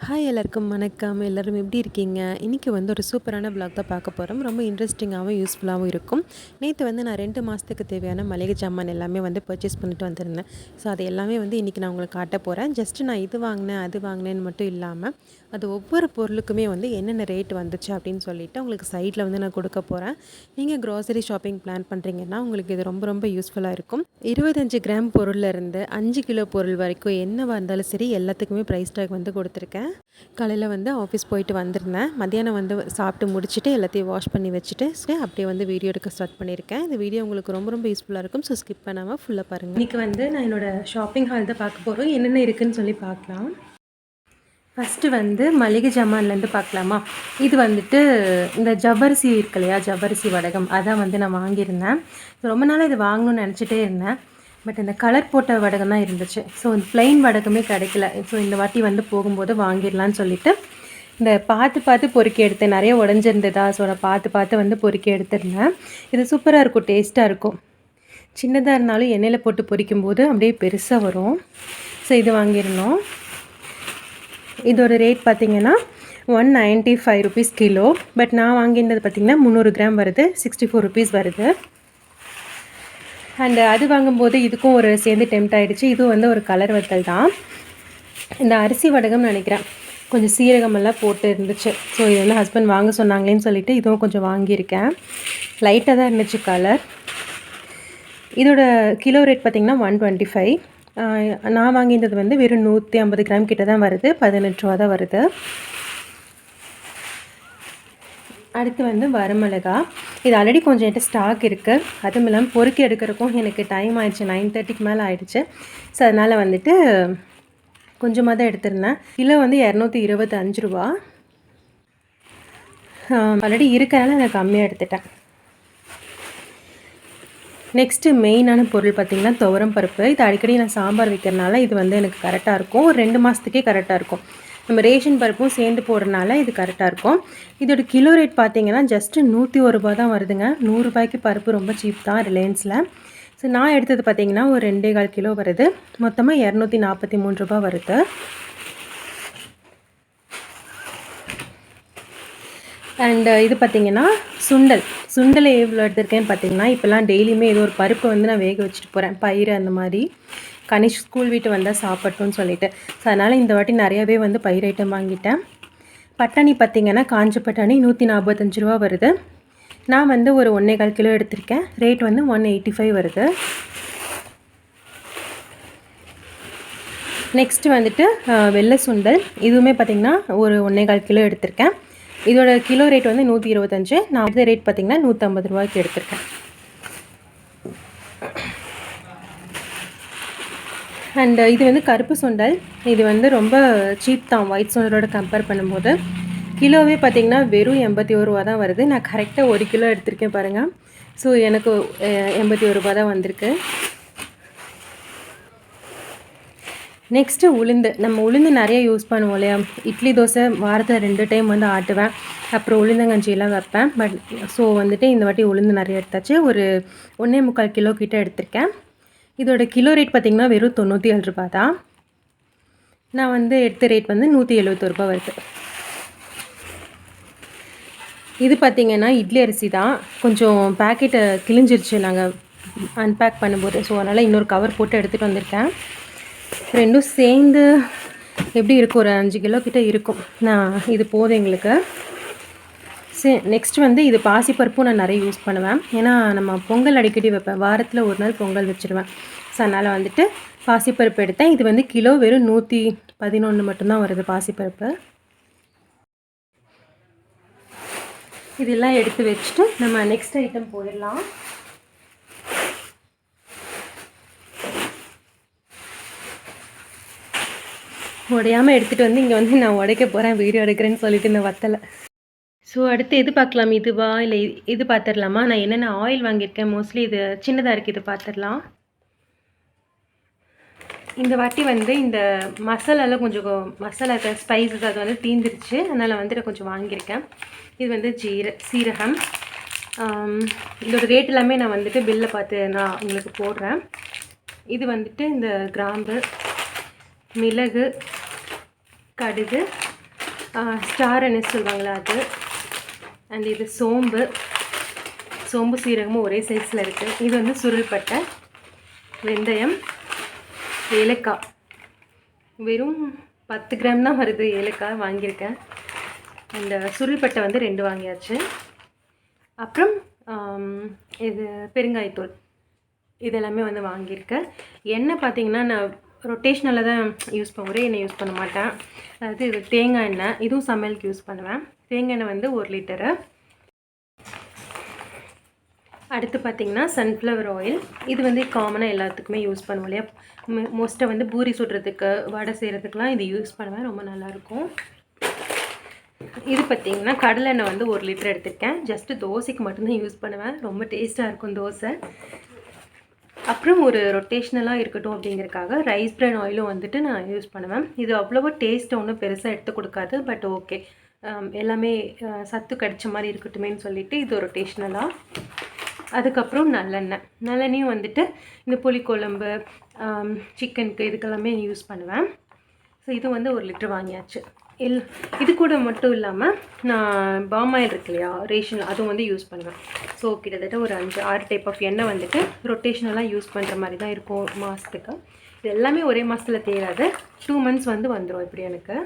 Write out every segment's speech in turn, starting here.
Hi எல்லாருக்கும் வணக்கம். எல்லோரும் எப்படி இருக்கீங்க? இன்றைக்கி வந்து ஒரு சூப்பரான விலாக் தான் பார்க்க போகிறோம். ரொம்ப இன்ட்ரெஸ்டிங்காகவும் யூஸ்ஃபுல்லாகவும் இருக்கும். நேற்று வந்து நான் 2 மாதத்துக்கு தேவையான மளிகை சாமான் எல்லாமே வந்து பர்ச்சேஸ் பண்ணிட்டு வந்திருந்தேன். ஸோ அது எல்லாமே வந்து இன்றைக்கி நான் உங்களுக்கு காட்ட போகிறேன். ஜஸ்ட்டு நான் இது வாங்கினேன் அது வாங்கினேன்னு மட்டும் இல்லாமல் அது ஒவ்வொரு பொருளுக்குமே வந்து என்னென்ன ரேட் வந்துச்சு அப்படின்னு சொல்லிவிட்டு உங்களுக்கு சைடில் வந்து நான் கொடுக்க போகிறேன். நீங்கள் க்ராசரி ஷாப்பிங் பிளான் பண்ணுறீங்கன்னா உங்களுக்கு இது ரொம்ப ரொம்ப யூஸ்ஃபுல்லாக இருக்கும். 25 கிராம் பொருள்லேருந்து 5 கிலோ பொருள் வரைக்கும் என்னவாக இருந்தாலும் சரி எல்லாத்துக்குமே ப்ரைஸ் டேக் வந்து கொடுத்துருக்கேன். காலையில் வந்து ஆஃபீஸ் போயிட்டு வந்திருந்தேன். மத்தியானம் வந்து சாப்பிட்டு முடிச்சுட்டு எல்லாத்தையும் வாஷ் பண்ணி வச்சுட்டு அப்படியே வந்து வீடியோ எடுக்க ஸ்டார்ட் பண்ணியிருக்கேன். இந்த வீடியோ உங்களுக்கு ரொம்ப ரொம்ப யூஸ்ஃபுல்லாக இருக்கும். ஸோ ஸ்கிப் பண்ணாமல் ஃபுல்லாக பாருங்கள். இன்றைக்கி வந்து நான் என்னோடய ஷாப்பிங் ஹால் தான் பார்க்க போகிறோம். என்னென்ன இருக்குதுன்னு சொல்லி பார்க்கலாம். ஃபஸ்ட்டு வந்து மளிகை ஜாமான்லேருந்து பார்க்கலாமா. இது வந்துட்டு இந்த ஜவ்வரிசி இருக்கு இல்லையா, ஜவ்வரிசி வடகம் அதான் வந்து நான் வாங்கியிருந்தேன். ரொம்ப நாளாக இது வாங்கணும்னு நினச்சிட்டே இருந்தேன். பட் இந்த கலர் போட்ட வடகம் தான் இருந்துச்சு. ஸோ இந்த ப்ளைன் வடகமே கிடைக்கல. ஸோ இந்த வாட்டி வந்து போகும்போது வாங்கிடலான்னு சொல்லிவிட்டு இந்த பார்த்து பொறுக்கி எடுத்தேன். நிறைய உடஞ்சிருந்ததா, ஸோ நான் பார்த்து வந்து பொறுக்கி எடுத்துருந்தேன். இது சூப்பராக இருக்கும், டேஸ்ட்டாக இருக்கும். சின்னதாக இருந்தாலும் எண்ணெயில் போட்டு பொரிக்கும்போது அப்படியே பெருசாக வரும். ஸோ இது வாங்கியிருந்தோம். இதோட ரேட் பார்த்திங்கன்னா 195 ருபீஸ் கிலோ. பட் நான் வாங்கியிருந்தது பார்த்திங்கன்னா 300 கிராம் வருது, 64 ருபீஸ் வருது. அண்டு அது வாங்கும்போது இதுக்கும் ஒரு சேர்ந்து டெம்ட் ஆகிடுச்சு. இதுவும் வந்து ஒரு கலர் வத்தல் தான். இந்த அரிசி வடகம்னு நினைக்கிறேன், கொஞ்சம் சீரகமெல்லாம் போட்டு இருந்துச்சு. ஸோ இது வந்து ஹஸ்பண்ட் வாங்க சொன்னாங்களேன்னு சொல்லிவிட்டு இதுவும் கொஞ்சம் வாங்கியிருக்கேன். லைட்டாக தான் இருந்துச்சு கலர். இதோட கிலோ ரேட் பார்த்திங்கன்னா 125. நான் வாங்கியிருந்தது வந்து வெறும் 150 கிராம் கிட்ட தான் வருது, 18 ரூபா தான் வருது. அடுத்து வந்து வரமிளகா. இது ஆல்ரெடி கொஞ்சம் என்கிட்ட ஸ்டாக் இருக்குது. அதுவும் இல்லாமல் பொறுக்கி எடுக்கிறதுக்கும் எனக்கு டைம் ஆயிடுச்சு, 9:30க்கு மேலே ஆயிடுச்சு. ஸோ அதனால் வந்துட்டு கொஞ்சமாக தான் எடுத்திருந்தேன். கிலோ வந்து 225 ரூபா. ஆல்ரெடி இருக்கிறனால நான் கம்மியாக எடுத்துட்டேன். நெக்ஸ்ட்டு மெயினான பொருள் பார்த்திங்கன்னா துவரம் பருப்பு. இது அடிக்கடி நான் சாம்பார் வைக்கிறனால இது வந்து எனக்கு கரெக்டாக இருக்கும். ஒரு 2 மாதத்துக்கே கரெக்டாக இருக்கும். நம்ம ரேஷன் பருப்பும் சேர்ந்து போடுறதுனால இது கரெக்டாக இருக்கும். இதோட கிலோ ரேட் பார்த்திங்கன்னா ஜஸ்ட்டு 101 ரூபா தான் வருதுங்க. 100 ரூபாய்க்கு பருப்பு ரொம்ப சீப் தான் ரிலையன்ஸில். ஸோ நான் எடுத்தது பார்த்திங்கன்னா ஒரு 2.25 கிலோ வருது. மொத்தமாக 243 ரூபா வருது. அண்டு இது பார்த்திங்கன்னா சுண்டல் எவ்வளோ எடுத்திருக்கேன்னு பார்த்திங்கன்னா, இப்போல்லாம் டெய்லியுமே ஏதோ ஒரு பருப்பு வந்து நான் வேக வச்சுட்டு போகிறேன். பயிறு அந்த மாதிரி கனிஷ் ஸ்கூல் வீட்டு வந்தால் சாப்பிட்டோன்னு சொல்லிவிட்டு. ஸோ அதனால் இந்த வாட்டி நிறையாவே வந்து பயிர் ஐட்டம் வாங்கிட்டேன். பட்டாணி பார்த்திங்கன்னா காஞ்ச பட்டாணி 145 ரூபா வருது. நான் வந்து ஒரு 1.25 கிலோ எடுத்திருக்கேன். ரேட் வந்து 185 வருது. நெக்ஸ்ட்டு வந்துட்டு வெள்ளை சுண்டல். இதுவுமே பார்த்திங்கன்னா ஒரு 1.25 கிலோ எடுத்திருக்கேன். இதோட கிலோ ரேட் வந்து 125. நான் எடுத்த ரேட் பார்த்திங்கன்னா 150 ரூபாய்க்கு எடுத்திருக்கேன். அண்டு இது வந்து கருப்பு சுண்டல். இது வந்து ரொம்ப சீப் தான் ஒயிட் சுண்டலோட கம்பேர் பண்ணும்போது. கிலோவே பார்த்திங்கன்னா வெறும் 81 ரூபா தான் வருது. நான் கரெக்டாக 1 கிலோ எடுத்திருக்கேன் பாருங்கள். ஸோ எனக்கு 81 ரூபா தான் வந்திருக்கு. நெக்ஸ்ட்டு உளுந்து. நம்ம உளுந்து நிறைய யூஸ் பண்ணுவோம் இல்லையா. இட்லி தோசை வாரத்தில் 2 டைம் வந்து ஆட்டுவேன். அப்புறம் உளுந்தங்கஞ்சியெல்லாம் வைப்பேன். பட் ஸோ வந்துட்டு இந்த வாட்டி உளுந்து நிறைய எடுத்தாச்சு. ஒரு 1.25 கிலோ கிட்ட எடுத்திருக்கேன். இதோட கிலோ ரேட் பார்த்திங்கன்னா வெறும் 97 ரூபா தான். நான் வந்து எடுத்த ரேட் வந்து 171 ரூபா வருது. இது பார்த்திங்கன்னா இட்லி அரிசி தான். கொஞ்சம் பேக்கெட்டை கிழிஞ்சிருச்சு நாங்கள் அன்பேக் பண்ணும்போது. ஸோ அதனால் இன்னொரு கவர் போட்டு எடுத்துகிட்டு வந்திருக்கேன். ரெண்டும் சேர்ந்து எப்படி இருக்கும், ஒரு 5 கிலோ கிட்ட இருக்கும். நான் இது போதும் எங்களுக்கு. நெக்ஸ்ட் வந்து இது பாசிப்பருப்பும் நான் நிறைய யூஸ் பண்ணுவேன். ஏன்னா நம்ம பொங்கல் அடிக்கடி வைப்பேன். வாரத்தில் ஒரு நாள் பொங்கல் வச்சுருவேன். ஸோ அதனால் வந்துட்டு பாசிப்பருப்பு எடுத்தேன். இது வந்து கிலோ வெறும் 111 மட்டும்தான் வருது பாசிப்பருப்பு. இதெல்லாம் எடுத்து வச்சுட்டு நம்ம நெக்ஸ்ட் ஐட்டம் போயிடலாம். உடையாமல் எடுத்துகிட்டு வந்து இங்கே வந்து நான் உடைக்க போகிறேன், வீடியோ எடுக்கிறேன்னு சொல்லிட்டு இந்த வத்தலை. ஸோ அடுத்து எது பார்க்கலாம், இதுவா இல்லை இது பார்த்துடலாமா. நான் என்னென்ன ஆயில் வாங்கியிருக்கேன், மோஸ்ட்லி இது சின்னதாக இருக்குது, இது பார்த்துடலாம். இந்த வாட்டி வந்து இந்த மசாலாலாம் கொஞ்சம் மசாலா ஸ்பைசஸ் அது வந்து தீந்துருச்சு. அதனால் வந்துட்டு கொஞ்சம் வாங்கியிருக்கேன். இது வந்து சீரகம். இதோட ரேட் எல்லாமே நான் வந்துட்டு பில்லை பார்த்து நான் உங்களுக்கு போடுறேன். இது வந்துட்டு இந்த கிராம்பு, மிளகு, கடுகு, ஸ்டார் அனிஸ் சொல்லுவாங்களா அது. அண்ட் இது சோம்பு சீரகமும் ஒரே சைஸில் இருக்குது. இது வந்து சுருள்பட்டை, வெந்தயம், ஏலக்காய். வெறும் 10 கிராம் தான் வருது ஏலக்காய் வாங்கியிருக்கேன். அந்த சுருள்பட்டை வந்து 2 வாங்கியாச்சு. அப்புறம் இது பெருங்காயத்தூள் இதெல்லாமே வந்து வாங்கியிருக்கேன். எண்ணெய் பார்த்திங்கன்னா நான் ரொட்டேஷ்னலில் தான் யூஸ் பண்ணுவேன், ஒரே எண்ணெய் யூஸ் பண்ண மாட்டேன். அதாவது இது தேங்காய் எண்ணெய், இதுவும் சமையலுக்கு யூஸ் பண்ணுவேன். தேங்காய் எண்ணெய் வந்து 1 லிட்டரு. அடுத்து பார்த்திங்கன்னா சன்ஃப்ளவர் ஆயில். இது வந்து காமனாக எல்லாத்துக்குமே யூஸ் பண்ணுவோம் இல்லையா. மோஸ்ட்டாக வந்து பூரி சுடுறதுக்கு, வடை செய்கிறதுக்கெலாம் இது யூஸ் பண்ணுவேன், ரொம்ப நல்லாயிருக்கும். இது பார்த்திங்கன்னா கடலெண்ணெய் வந்து 1 லிட்டர் எடுத்திருக்கேன். ஜஸ்ட்டு தோசைக்கு மட்டும்தான் யூஸ் பண்ணுவேன், ரொம்ப டேஸ்ட்டாக இருக்கும் தோசை. அப்புறம் ஒரு ரொட்டேஷ்னலாக இருக்கட்டும் அப்படிங்கிறதுக்காக ரைஸ் பிரான் ஆயிலும் வந்துட்டு நான் யூஸ் பண்ணுவேன். இது அவ்வளோவா டேஸ்ட்டை ஒன்றும் பெருசாக எடுத்து கொடுக்காது, பட் ஓகே, எல்லாமே சத்து கிடைச்ச மாதிரி இருக்கட்டுமேன்னு சொல்லிவிட்டு இது ரொட்டேஷ்னலாக. அதுக்கப்புறம் நல்லெண்ணெயும் வந்துட்டு இந்த புளிக்குழம்பு, சிக்கனுக்கு இதுக்கெல்லாமே யூஸ் பண்ணுவேன். ஸோ இது வந்து 1 லிட்டர் வாங்கியாச்சு. இது கூட மட்டும் இல்லாமல் நான் பாம் ஆயில் இருக்கு இல்லையா, ரேஷன், அதுவும் வந்து யூஸ் பண்ணுவேன். ஸோ கிட்டத்தட்ட ஒரு 5-6 டைப் ஆஃப் எண்ணெய் வந்துட்டு ரொட்டேஷ்னலாக யூஸ் பண்ணுற மாதிரி தான் இருக்கும் மாதத்துக்கு. இது எல்லாமே ஒரே மாதத்தில் தேராது, 2 மந்த்ஸ் வந்து வந்துடும் இப்படி எனக்கு.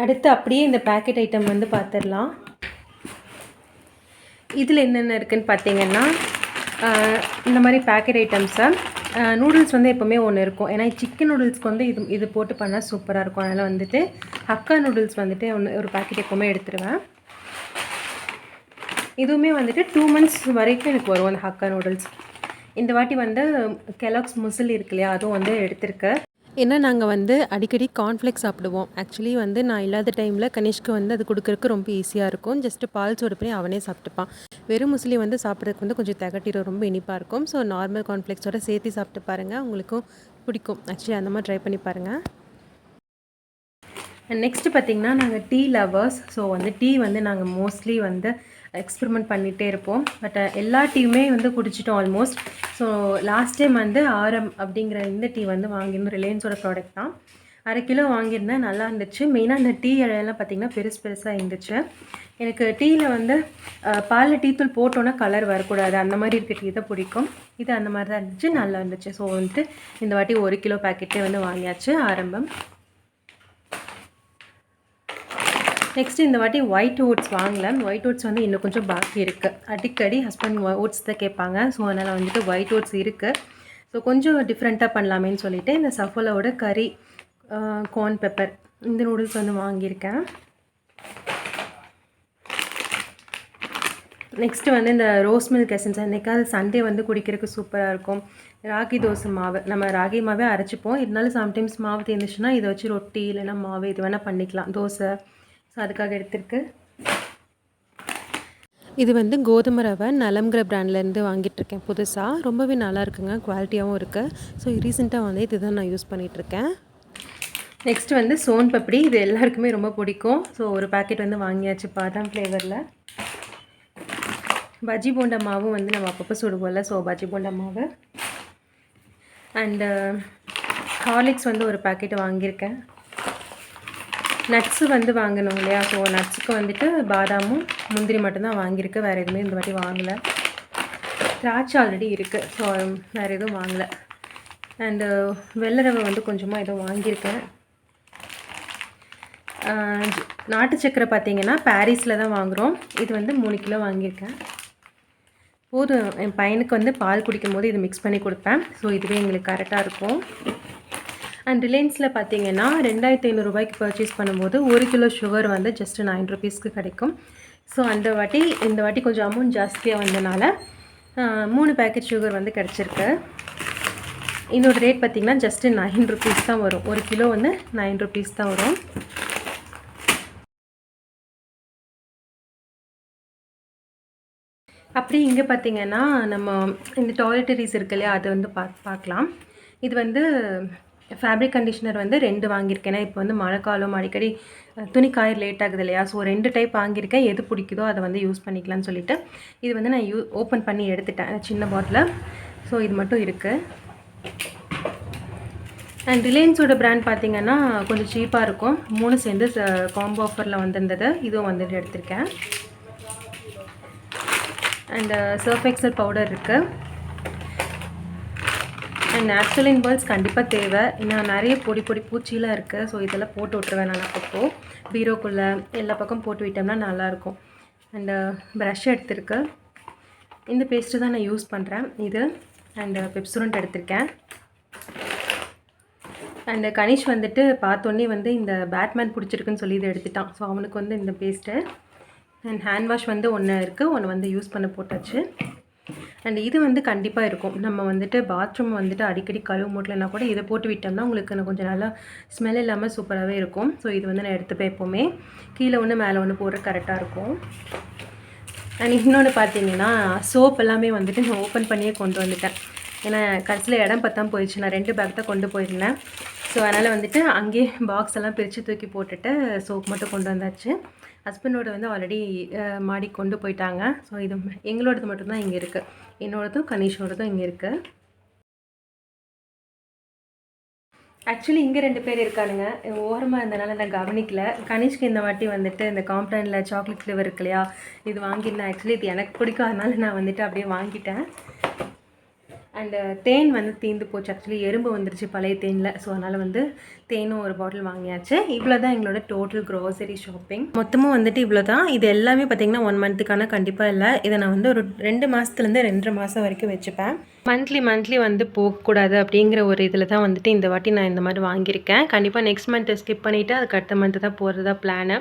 அடுத்து அப்படியே இந்த பேக்கெட் ஐட்டம் வந்து பார்த்துடலாம். இதில் என்னென்ன இருக்குதுன்னு பார்த்தீங்கன்னா, இந்த மாதிரி பேக்கெட் ஐட்டம்ஸை நூடுல்ஸ் வந்து எப்போவுமே ஒன்று இருக்கும். ஏன்னா சிக்கன் நூடுல்ஸ்க்கு வந்து இது போட்டு பண்ணால் சூப்பராக இருக்கும். அதனால் வந்துட்டு ஹக்கா நூடுல்ஸ் வந்துட்டு ஒரு பேக்கெட் எப்போவுமே எடுத்துருவேன். இதுவுமே வந்துட்டு 2 மந்த்ஸ் வரைக்கும் எனக்கு வரும் அந்த ஹக்கா நூடுல்ஸ். இந்த வாட்டி வந்து கெலாக்ஸ் முசில் இருக்கு இல்லையா, அதுவும் வந்து எடுத்திருக்கேன். ஏன்னா நாங்கள் வந்து அடிக்கடி கார்ன்ஃப்ளெக்ஸ் சாப்பிடுவோம். ஆக்சுவலி வந்து நான் இல்லாத டைமில் கனிஷ்க்கு வந்து அது கொடுக்குறதுக்கு ரொம்ப ஈஸியாக இருக்கும். ஜஸ்ட்டு பால் சூடு பண்ணி அவனே சாப்பிட்டுப்பான். வெறும் முஸ்லி வந்து சாப்பிட்றதுக்கு வந்து கொஞ்சம் திகட்டிடும், ரொம்ப இனிப்பாக இருக்கும். ஸோ நார்மல் கார்ன்ஃப்ளெக்ஸோட சேர்த்து சாப்பிட்டு பாருங்கள், உங்களுக்கும் பிடிக்கும். ஆக்சுவலி அந்த மாதிரி ட்ரை பண்ணி பாருங்கள். நெக்ஸ்ட்டு பார்த்திங்கன்னா நாங்கள் டீ லவர்ஸ். ஸோ வந்து டீ வந்து நாங்கள் மோஸ்ட்லி வந்து எக்ஸ்பெரிமெண்ட் பண்ணிகிட்டே இருப்போம். பட் எல்லா டீயுமே வந்து குடிச்சிட்டோம் ஆல்மோஸ்ட். ஸோ லாஸ்ட் டைம் வந்து ஆரம் அப்படிங்கிற இந்த டீ வந்து வாங்கியிருந்தோம், ரிலையன்ஸோட ப்ராடக்ட் தான். 1/2 கிலோ வாங்கியிருந்தேன், நல்லா இருந்துச்சு. மெயினாக இந்த டீ இலையெல்லாம் பார்த்திங்கன்னா பெருசாக இருந்துச்சு. எனக்கு டீயில் வந்து பாலில் டீத்தூள் போட்டோன்னா கலர் வரக்கூடாது, அந்த மாதிரி இருக்க டீ தான் பிடிக்கும். இது அந்த மாதிரி தான் இருந்துச்சு, நல்லா இருந்துச்சு. ஸோ வந்துட்டு இந்த வாட்டி 1 கிலோ பேக்கெட்டே வந்து வாங்கியாச்சு ஆரம்பம். நெக்ஸ்ட்டு இந்த வாட்டி ஒயிட் ஓட்ஸ் வாங்கலை. ஒயிட் ஓட்ஸ் வந்து இன்னும் கொஞ்சம் பாக்கி இருக்குது. அடிக்கடி ஹஸ்பண்ட் ஓட்ஸ் தான் கேட்பாங்க. ஸோ அதனால் வந்துட்டு ஒயிட் ஓட்ஸ் இருக்குது. ஸோ கொஞ்சம் டிஃப்ரெண்ட்டாக பண்ணலாமேன்னு சொல்லிவிட்டு இந்த சஃபோலாவோட கறி கார்ன் பெப்பர் இந்த நூடுல்ஸ் வந்து வாங்கியிருக்கேன். நெக்ஸ்ட்டு வந்து இந்த ரோஸ் மில்க் எசன்ஸ், அன்றைக்காவது சண்டே வந்து குடிக்கிறதுக்கு சூப்பராக இருக்கும். ராகி தோசை மாவு, நம்ம ராகி மாவே அரைச்சிப்போம். இருந்தாலும் சம்டைம்ஸ் மாவு தீர்ந்துச்சுன்னா இதை வச்சு ரொட்டி இல்லைன்னா மாவு இது வேணால் பண்ணிக்கலாம், தோசை. ஸோ அதுக்காக எடுத்துருக்கு. இது வந்து கோதுமை ரவை நலம்ங்கிற பிராண்ட்லேருந்து வாங்கிட்டுருக்கேன் புதுசாக. ரொம்பவே நல்லா இருக்குங்க, குவாலிட்டியாகவும் இருக்குது. ஸோ ரீசெண்டாக வந்து இது தான் நான் யூஸ் பண்ணிகிட்ருக்கேன். நெக்ஸ்ட்டு வந்து சோன் பப்படி, இது எல்லாருக்குமே ரொம்ப பிடிக்கும். ஸோ ஒரு பேக்கெட் வந்து வாங்கியாச்சு பாதாம் ஃப்ளேவரில். பஜ்ஜி போண்டா மாவும் வந்து நம்ம அப்பப்போ சுடுவோம்ல, ஸோ பஜ்ஜி போண்டா மாவு. அண்டு ஹார்லிக்ஸ் வந்து ஒரு பேக்கெட் வாங்கியிருக்கேன். நட்ஸு வந்து வாங்கணும் இல்லையா, ஸோ நட்ஸுக்கு வந்துட்டு பாதாமும் முந்திரி மட்டும்தான் வாங்கியிருக்கு, வேறு எதுவுமே இந்த வாட்டி வாங்கலை. திராட்சை ஆல்ரெடி இருக்குது, ஸோ வேறு எதுவும் வாங்கலை. அண்டு வெள்ளை ரவை வந்து கொஞ்சமாக எதுவும் வாங்கியிருக்கேன். நாட்டு சக்கரை பார்த்திங்கன்னா பாரிஸில் தான் வாங்குகிறோம். இது வந்து 3 கிலோ வாங்கியிருக்கேன். போதும், என் பையனுக்கு வந்து பால் குடிக்கும் போது இது மிக்ஸ் பண்ணி கொடுப்பேன். ஸோ இதுவே எங்களுக்கு கரெக்டாக இருக்கும். அண்ட் ரிலையன்ஸில் பார்த்தீங்கன்னா 2500 ரூபாய்க்கு பர்ச்சேஸ் பண்ணும்போது 1 கிலோ சுகர் வந்து ஜஸ்ட்டு 9 ருபீஸ்க்கு கிடைக்கும். ஸோ இந்த வாட்டி கொஞ்சம் அமௌண்ட் ஜாஸ்தியாக வந்தனால 3 பேக்கெட் சுகர் வந்து கிடச்சிருக்கு. இதோட ரேட் பார்த்திங்கன்னா ஜஸ்ட்டு 9 ருபீஸ் தான் வரும். 1 கிலோ வந்து 9 ருபீஸ் தான் வரும். அப்படி இங்கே பார்த்திங்கன்னா நம்ம இந்த டாய்லெட்டரிஸ் இருக்கு இல்லையா, அது வந்து பார்க்கலாம். இது வந்து ஃபேப்ரிக் கண்டிஷனர் வந்து 2 வாங்கியிருக்கேன். ஏன்னா இப்போ வந்து மழைக்காலம் அடிக்கடி துணி காய லேட் ஆகுது இல்லையா? ஸோ 2 டைப் வாங்கியிருக்கேன். எது பிடிக்குதோ அதை வந்து யூஸ் பண்ணிக்கலாம்னு சொல்லிட்டு இது வந்து நான் ஓப்பன் பண்ணி எடுத்துட்டேன் சின்ன பாட்டில். ஸோ இது மட்டும் இருக்குது. அண்ட் ரிலையன்ஸோட பிராண்ட் பார்த்திங்கன்னா கொஞ்சம் சீப்பாக இருக்கும். 3 சேர்ந்து காம்போ ஆஃபரில் வந்திருந்தது. இதுவும் வந்துட்டு எடுத்திருக்கேன். அண்ட் சர்ஃப் எக்ஸல் பவுடர் இருக்குது. அண்ட் நேச்சுரலின் பால்ஸ் கண்டிப்பாக தேவை. இன்னும் நிறைய பொடி பூச்சிலாம் இருக்குது. ஸோ இதெல்லாம் போட்டு விட்ருவேன் நான் அப்பப்போ. பீரோக்குள்ளே எல்லா பக்கம் போட்டு விட்டோம்னா நல்லாயிருக்கும். அண்டு ப்ரஷ் எடுத்திருக்கு. இந்த பேஸ்ட்டு தான் நான் யூஸ் பண்ணுறேன் இது. அண்டு பெப்சோடன்ட் எடுத்திருக்கேன். அண்டு கனிஷ் வந்துட்டு பார்த்தோன்னே வந்து இந்த பேட்மேன் பிடிச்சிருக்குன்னு சொல்லி இதை எடுத்துட்டான். ஸோ அவனுக்கு வந்து இந்த பேஸ்ட்டு. அண்ட் ஹேண்ட் வாஷ் வந்து ஒன்று இருக்குது, ஒன்று வந்து யூஸ் பண்ண போட்டாச்சு. அண்ட் இது வந்து கண்டிப்பாக இருக்கும். நம்ம வந்துட்டு பாத்ரூம் வந்துட்டு அடிக்கடி கழுவு மூட்டலைன்னா கூட இதை போட்டு விட்டோம்னா உங்களுக்கு கொஞ்சம் நல்லா ஸ்மெல் இல்லாமல் சூப்பராகவே இருக்கும். ஸோ இது வந்து நான் எடுத்துப்பேன் எப்போவுமே. கீழே ஒன்று மேலே ஒன்று போடுற கரெக்டாக இருக்கும். அண்ட் இன்னொன்று பார்த்தீங்கன்னா சோப் எல்லாமே வந்துட்டு நான் ஓப்பன் பண்ணியே கொண்டு வந்துட்டேன். ஏன்னா கடைசியில் இடம் பத்தாமல் போயிடுச்சு. நான் 2 பேக் தான் கொண்டு போயிருந்தேன். ஸோ அதனால் வந்துட்டு அங்கேயே பாக்ஸ் எல்லாம் பிரித்து தூக்கி போட்டுட்டு சோப் மட்டும் கொண்டு வந்தாச்சு. ஹஸ்பண்டோட வந்து ஆல்ரெடி மாடி கொண்டு போயிட்டாங்க. ஸோ இது எங்களோடது மட்டும்தான் இங்கே இருக்குது. என்னோடதும் கனிஷோடதும் இங்கே இருக்குது. ஆக்சுவலி இங்கே 2 பேர் இருக்கானுங்க. ஓரமாக இருந்தனால நான் கவனிக்கல. கனிஷ்க்கு இந்த வாட்டி வந்துட்டு இந்த காம்ப்ளானில் சாக்லேட் ஃப்ளேவர் இருக்கு இல்லையா, இது வாங்கியிருந்தேன். ஆக்சுவலி இது எனக்கு பிடிக்கும், அதனால நான் வந்துட்டு அப்படியே வாங்கிட்டேன். அண்டு தேன் வந்து தீர்ந்து போச்சு. ஆக்சுவலி எறும்பு வந்துருச்சு பழைய தேனில். ஸோ அதனால் வந்து தேனும் ஒரு பாட்டில் வாங்கியாச்சு. இவ்வளோ தான் எங்களோட டோட்டல் க்ராசரி ஷாப்பிங். மொத்தமும் வந்துட்டு இவ்வளோ தான். இது எல்லாமே பார்த்திங்கன்னா 1 மந்த்துக்கான கண்டிப்பாக இல்லை. இதை நான் வந்து ஒரு 2 மாதத்துலேருந்து 2.5 மாதம் வரைக்கும் வச்சுப்பேன். மந்த்லி வந்து போகக்கூடாது அப்படிங்கிற ஒரு இதில் தான் வந்துட்டு இந்த வாட்டி நான் இந்த மாதிரி வாங்கியிருக்கேன். கண்டிப்பாக நெக்ஸ்ட் மந்த்தை ஸ்கிப் பண்ணிவிட்டு அதுக்கு அடுத்த மந்த்து தான் போகிறதா பிளானு.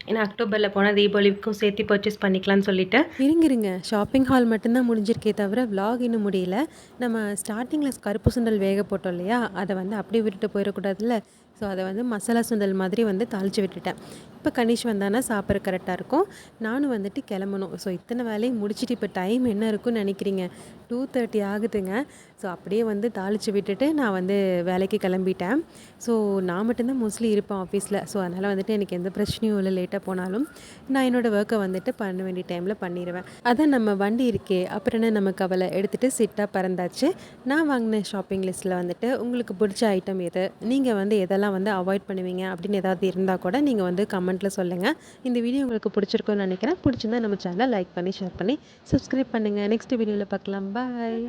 ஏன்னா அக்டோபரில் போனால் தீபாவளிக்கும் சேர்த்து பர்ச்சேஸ் பண்ணிக்கலாம்னு சொல்லிட்டு. இருங்க ஷாப்பிங் ஹால் மட்டும்தான் முடிஞ்சிருக்கே தவிர விலாக் இன்னும் முடியல. நம்ம ஸ்டார்டிங்கில் கருப்பு சுண்டல் வேக போட்டோம் இல்லையா, அதை வந்து அப்படியே விட்டுட்டு போயிடக்கூடாதுல்ல. ஸோ அதை வந்து மசாலா சுண்டல் மாதிரி வந்து தாளித்து விட்டுட்டேன். இப்போ கனிஷ் வந்தானா சாப்பிட்ற கரெக்டாக இருக்கும். நானும் வந்துட்டு கிளம்பணும். ஸோ இத்தனை வேலையும் முடிச்சுட்டு இப்போ டைம் என்ன இருக்குன்னு நினைக்கிறீங்க? 2:30 ஆகுதுங்க. ஸோ அப்படியே வந்து தாளித்து விட்டுட்டு நான் வந்து வேலைக்கு கிளம்பிட்டேன். ஸோ நான் மட்டும்தான் மோஸ்ட்லி இருப்பேன் ஆஃபீஸில். ஸோ அதனால் வந்துட்டு எனக்கு எந்த பிரச்சனையும் இல்லை. லேட்டாக போனாலும் நான் என்னோடய ஒர்க்கை வந்துட்டு பண்ண வேண்டிய டைமில் பண்ணிடுவேன். அதான் நம்ம வண்டி இருக்கே, அப்புறம் என்ன நம்ம கவலை, எடுத்துகிட்டு சிட்டாக பறந்தாச்சு. நான் வாங்கின ஷாப்பிங் லிஸ்ட்டில் வந்துட்டு உங்களுக்கு பிடிச்ச ஐட்டம் எது, நீங்கள் வந்து எதெல்லாம் வந்து அவாய்ட் பண்ணுவீங்க அப்படின்னு ஏதாவது இருந்தால் கூட நீங்கள் வந்து கமெண்ட்டில் சொல்லுங்கள். இந்த வீடியோ உங்களுக்கு பிடிச்சிருக்குன்னு நினைக்கிறேன். பிடிச்சிருந்தா நம்ம சேனலை லைக் பண்ணி ஷேர் பண்ணி சப்ஸ்கிரைப் பண்ணுங்கள். நெக்ஸ்ட் வீடியோவில் பார்க்கலாம். பாய்.